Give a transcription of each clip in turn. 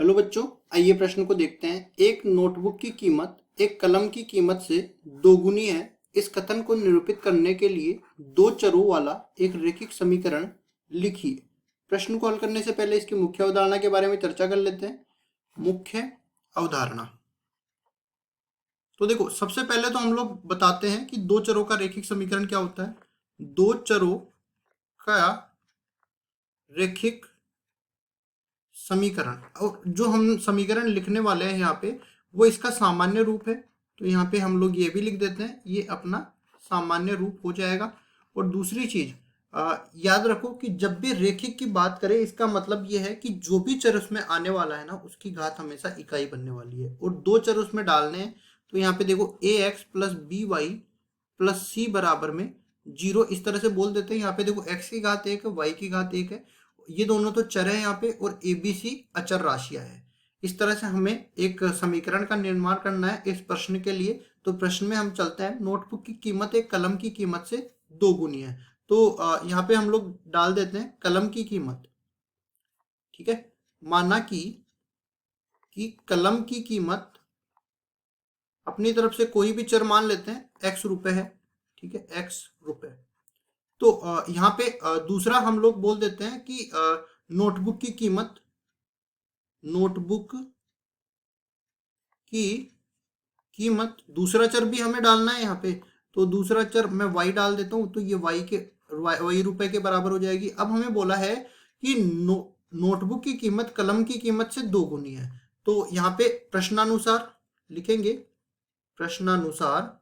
Hello बच्चों, आइए प्रश्न को देखते हैं। एक नोटबुक की कीमत एक कलम की कीमत से दोगुनी है। इस कथन को निरूपित करने के लिए दो चरों वाला एक रैखिक समीकरण लिखिए। प्रश्न को हल करने से पहले इसकी मुख्य अवधारणा के बारे में चर्चा कर लेते हैं। मुख्य अवधारणा तो देखो, सबसे पहले तो हम लोग बताते हैं कि दो चरों का रैखिक समीकरण क्या होता है। दो चरों का रैखिक समीकरण, और जो हम समीकरण लिखने वाले हैं यहाँ पे वो इसका सामान्य रूप है। तो यहाँ पे हम लोग ये भी लिख देते हैं, ये अपना सामान्य रूप हो जाएगा। और दूसरी चीज याद रखो कि जब भी रैखिक की बात करें, इसका मतलब ये है कि जो भी चर उसमें आने वाला है ना, उसकी घात हमेशा इकाई बनने वाली है। और दो चर उसमें डालने हैं, तो यहाँ पे देखो A x plus B y plus C बराबर में 0, इस तरह से बोल देते हैं। यहाँ पे देखो एक्स की घात 1 है, वाई की घात 1 है, ये दोनों तो चर है यहाँ पे, और ए बी सी अचर राशियां है। इस तरह से हमें एक समीकरण का निर्माण करना है इस प्रश्न के लिए। तो प्रश्न में हम चलते हैं, नोटबुक की कीमत एक कलम की कीमत से दोगुनी है। तो यहाँ पे हम लोग डाल देते हैं कलम की कीमत। ठीक है, माना कि कलम की कीमत अपनी तरफ से कोई भी चर मान लेते हैं, एक्स रुपए है। ठीक है, एक्स रुपए। तो यहाँ पे दूसरा हम लोग बोल देते हैं कि नोटबुक की कीमत, दूसरा चर भी हमें डालना है यहाँ पे। तो दूसरा चर मैं y डाल देता हूँ, तो ये y रुपए के बराबर हो जाएगी। अब हमें बोला है कि नोटबुक की कीमत कलम की कीमत से दोगुनी है। तो यहाँ पे प्रश्नानुसार लिखेंगे, प्रश्नानुसार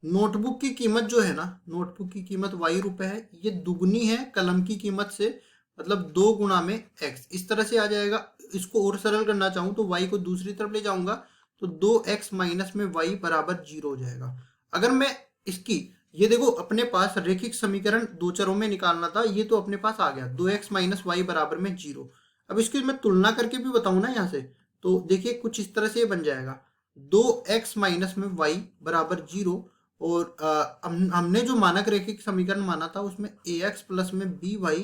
नोटबुक की कीमत जो है ना, नोटबुक की कीमत y रुपए है, ये दुगनी है कलम की कीमत से, मतलब 2 गुणा में x, इस तरह से आ जाएगा। इसको और सरल करना चाहूँ तो y को दूसरी तरफ ले जाऊंगा, तो 2x माइनस में y बराबर 0 हो जाएगा। अगर मैं इसकी, ये देखो अपने पास रैखिक समीकरण दो चरों में निकालना था, ये तो अपने पास आ गया 2x माइनस वाई बराबर में 0। अब इसकी मैं तुलना करके भी बताऊं ना यहाँ से, तो देखिए कुछ इस तरह से ये बन जाएगा 2x माइनस में y बराबर 0। और हमने जो मानक रैखिक समीकरण माना था उसमें ax प्लस में बी वाई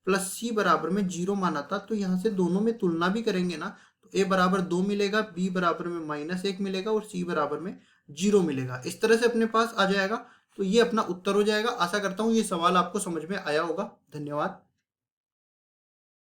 प्लस सी बराबर में 0 माना था। तो यहाँ से दोनों में तुलना भी करेंगे ना, तो a बराबर 2 मिलेगा, b बराबर में -1 मिलेगा, और c बराबर में 0 मिलेगा। इस तरह से अपने पास आ जाएगा। तो ये अपना उत्तर हो जाएगा। आशा करता हूँ ये सवाल आपको समझ में आया होगा। धन्यवाद।